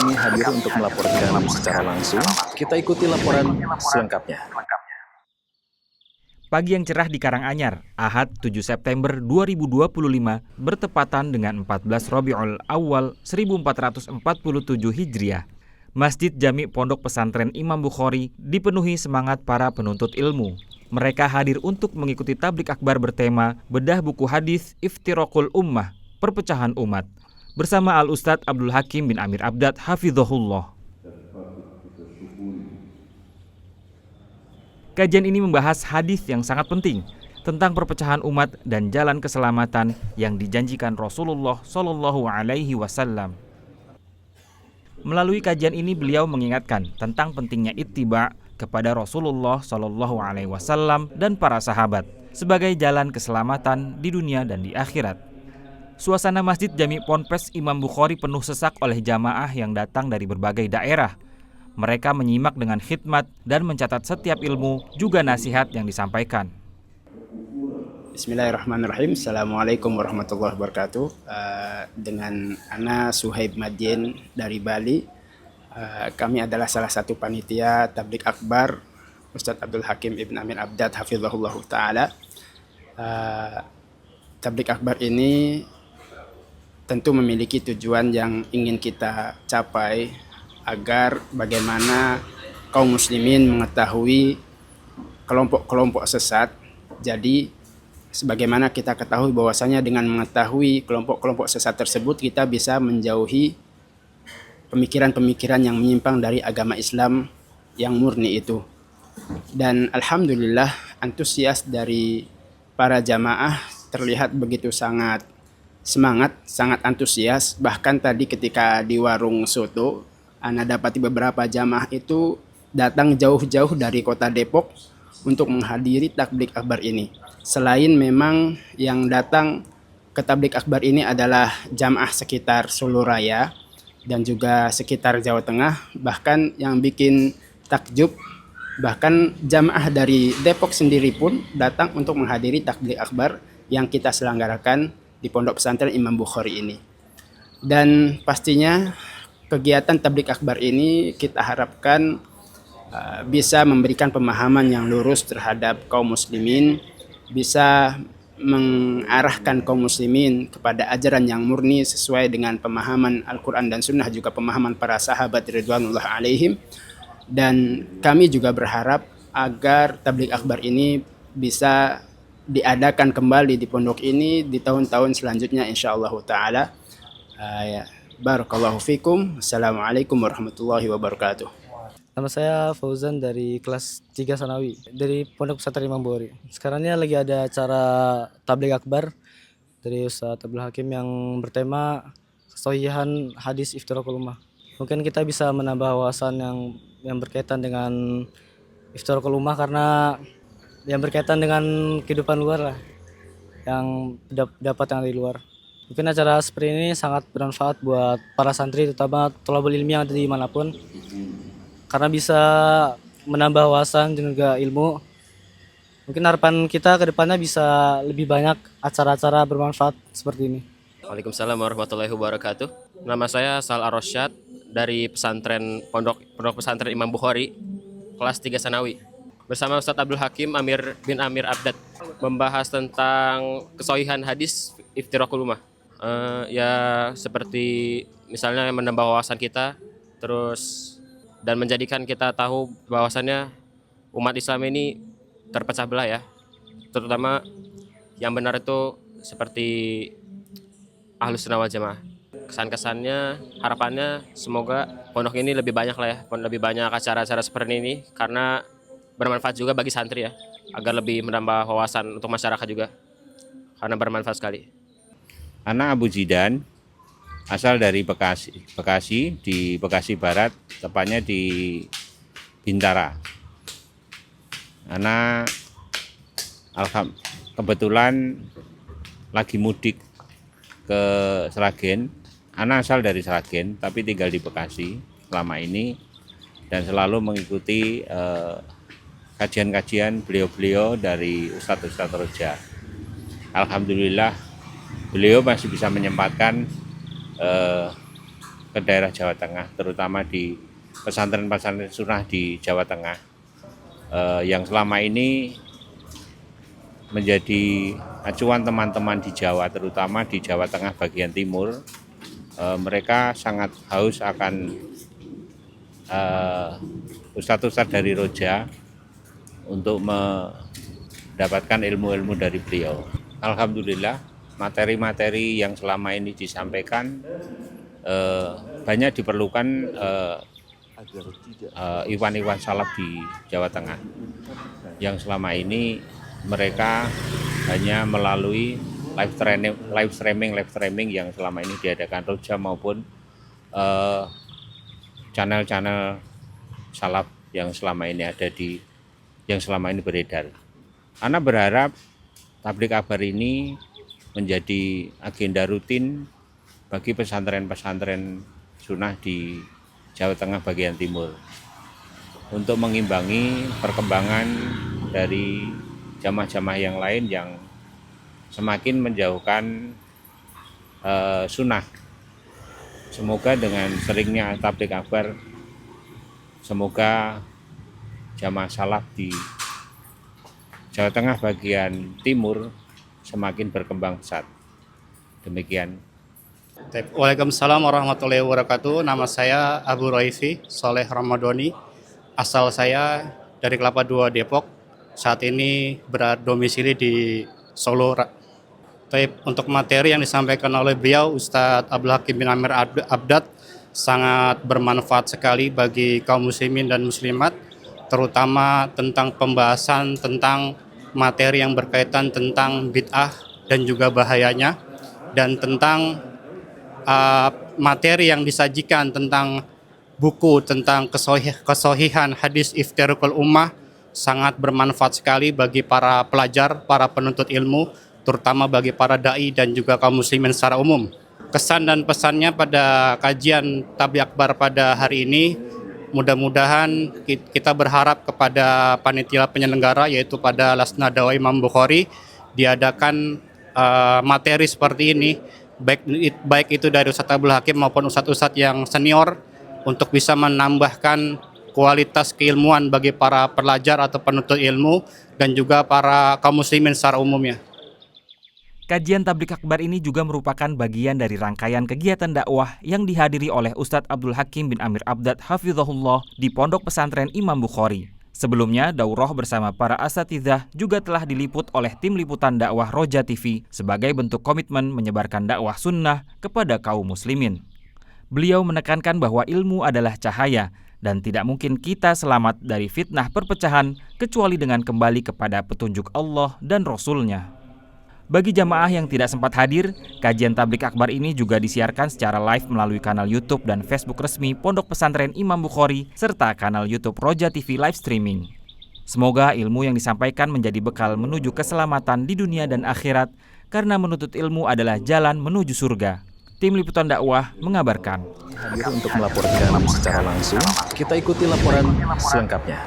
kami hadir untuk melaporkan secara langsung. Kita ikuti laporan selengkapnya. Pagi yang cerah di Karanganyar, Ahad 7 September 2025 bertepatan dengan 14 Rabiul Awal 1447 Hijriah. Masjid Jami Pondok Pesantren Imam Bukhari dipenuhi semangat para penuntut ilmu. Mereka hadir untuk mengikuti tablik akbar bertema Bedah Buku Hadis Iftiraqul Ummah, Perpecahan Umat, bersama Al-Ustadz Abdul Hakim bin Amir Abdad Hafizahullah. Kajian ini membahas hadis yang sangat penting tentang perpecahan umat dan jalan keselamatan yang dijanjikan Rasulullah Shallallahu Alaihi Wasallam. Melalui kajian ini beliau mengingatkan tentang pentingnya ittiba kepada Rasulullah Shallallahu Alaihi Wasallam dan para sahabat sebagai jalan keselamatan di dunia dan di akhirat. Suasana Masjid Jami Ponpes Imam Bukhari penuh sesak oleh jamaah yang datang dari berbagai daerah. Mereka menyimak dengan khidmat dan mencatat setiap ilmu juga nasihat yang disampaikan. Bismillahirrahmanirrahim. Assalamualaikum warahmatullahi wabarakatuh. Dengan Ana Suhaib Madin dari Bali. Kami adalah salah satu panitia tablik akbar Ustadz Abdul Hakim Ibn Amir Abdad Hafizahullah Ta'ala. Tablik akbar ini tentu memiliki tujuan yang ingin kita capai, agar bagaimana kaum muslimin mengetahui kelompok-kelompok sesat. Jadi sebagaimana kita ketahui bahwasanya dengan mengetahui kelompok-kelompok sesat tersebut, kita bisa menjauhi pemikiran-pemikiran yang menyimpang dari agama Islam yang murni itu. Dan alhamdulillah antusias dari para jamaah terlihat begitu sangat semangat, sangat antusias. Bahkan tadi ketika di warung soto, Ana dapati beberapa jamaah itu datang jauh-jauh dari kota Depok untuk menghadiri tablik akbar ini. Selain memang yang datang ke tablik akbar ini adalah jamaah sekitar Solo Raya dan juga sekitar Jawa Tengah, bahkan yang bikin takjub, bahkan jamaah dari Depok sendiri pun datang untuk menghadiri tablik akbar yang kita selenggarakan di Pondok Pesantren Imam Bukhari ini. Dan pastinya kegiatan tablik akbar ini kita harapkan bisa memberikan pemahaman yang lurus terhadap kaum muslimin, bisa mengarahkan kaum muslimin kepada ajaran yang murni sesuai dengan pemahaman Al-Quran dan Sunnah, juga pemahaman para sahabat ridwanullah alaihim. Dan kami juga berharap agar tablik akbar ini bisa diadakan kembali di pondok ini di tahun-tahun selanjutnya insyaallah ta'ala. Barakallahu fikum. Assalamualaikum warahmatullahi wabarakatuh. Nama saya Fauzan dari kelas 3 Sanawi dari Pondok Pesantren Imam Bukhari. Sekarang ini lagi ada acara tabligh akbar dari Ustadz Abdul Hakim yang bertema kesohihan hadis Iftiraqul Ummah. Mungkin kita bisa menambah wawasan yang berkaitan dengan Iftiraqul Ummah, karena yang berkaitan dengan kehidupan luar lah, yang dapat yang dari luar. Mungkin acara seperti ini sangat bermanfaat buat para santri, terutama thalabul ilmi yang ada di manapun, karena bisa menambah wawasan dan juga ilmu. Mungkin harapan kita ke depannya bisa lebih banyak acara-acara bermanfaat seperti ini. Waalaikumsalam warahmatullahi wabarakatuh. Nama saya Sal Ar-Rasyad dari Pondok Pesantren Imam Bukhari, kelas 3 Sanawi. Bersama Ustadz Abdul Hakim bin Amir Abdad membahas tentang kesohihan hadis Iftiraqul Ummah. Ya seperti misalnya menambah wawasan kita, terus dan menjadikan kita tahu bahwasannya umat Islam ini terpecah belah ya, terutama yang benar itu seperti Ahlus Sunnah wal Jamaah. Kesan-kesannya, harapannya semoga pondok ini lebih banyak lah ya, lebih banyak acara-acara seperti ini, karena bermanfaat juga bagi santri ya, agar lebih menambah wawasan untuk masyarakat juga, karena bermanfaat sekali. Ana Abu Zidan, asal dari Bekasi di Bekasi Barat, tepatnya di Bintara. Ana kebetulan lagi mudik ke Sragen. Ana asal dari Sragen tapi tinggal di Bekasi selama ini dan selalu mengikuti kajian-kajian beliau-beliau dari Ustadz Roja. Alhamdulillah beliau masih bisa menyempatkan ke daerah Jawa Tengah, terutama di pesantren-pesantren sunnah di Jawa Tengah, yang selama ini menjadi acuan teman-teman di Jawa, terutama di Jawa Tengah bagian timur. Mereka sangat haus akan ustadz-ustadz dari Roja untuk mendapatkan ilmu-ilmu dari beliau. Alhamdulillah, materi-materi yang selama ini disampaikan banyak diperlukan iwan-iwan salaf di Jawa Tengah, yang selama ini mereka hanya melalui live streaming yang selama ini diadakan Roja maupun channel-channel salaf yang selama ini beredar. Ana berharap tabligh akbar ini menjadi agenda rutin bagi pesantren-pesantren sunnah di Jawa Tengah bagian timur untuk mengimbangi perkembangan dari jamaah-jamaah yang lain yang semakin menjauhkan sunnah. Semoga dengan seringnya tabligh akbar, semoga jamaah salaf di Jawa Tengah bagian timur semakin berkembang pesat. Demikian. Waalaikumsalam warahmatullahi wabarakatuh. Nama saya Abu Raifi Soleh Ramadhani. Asal saya dari Kelapa II Depok. Saat ini berdomisili di Solo. Untuk materi yang disampaikan oleh beliau, Ustadz Abdul Hakim bin Amir Abdad, sangat bermanfaat sekali bagi kaum muslimin dan muslimat, terutama tentang pembahasan tentang materi yang berkaitan tentang bid'ah dan juga bahayanya, dan tentang materi yang disajikan tentang buku tentang kesohihan hadis Iftiraqul Ummah, sangat bermanfaat sekali bagi para pelajar, para penuntut ilmu, terutama bagi para da'i dan juga kaum muslimin secara umum. Kesan dan pesannya pada kajian tabligh akbar pada hari ini, mudah-mudahan kita berharap kepada panitia penyelenggara, yaitu pada Lasna Dakwah Imam Bukhari, diadakan materi seperti ini, baik itu dari Ustadz Abdul Hakim maupun ustadz-ustadz yang senior, untuk bisa menambahkan kualitas keilmuan bagi para pelajar atau penuntut ilmu dan juga para kaum muslimin secara umumnya. Kajian tabligh akbar ini juga merupakan bagian dari rangkaian kegiatan dakwah yang dihadiri oleh Ustadz Abdul Hakim bin Amir Abdad hafizahullah di Pondok Pesantren Imam Bukhari. Sebelumnya, daurah bersama para asatidzah juga telah diliput oleh tim liputan dakwah Roja TV sebagai bentuk komitmen menyebarkan dakwah sunnah kepada kaum muslimin. Beliau menekankan bahwa ilmu adalah cahaya dan tidak mungkin kita selamat dari fitnah perpecahan kecuali dengan kembali kepada petunjuk Allah dan Rasul-Nya. Bagi jamaah yang tidak sempat hadir, kajian tabligh akbar ini juga disiarkan secara live melalui kanal YouTube dan Facebook resmi Pondok Pesantren Imam Bukhari serta kanal YouTube Roja TV live streaming. Semoga ilmu yang disampaikan menjadi bekal menuju keselamatan di dunia dan akhirat, karena menuntut ilmu adalah jalan menuju surga. Tim Liputan Dakwah mengabarkan. Hadir untuk melaporkan secara langsung, kita ikuti laporan selengkapnya.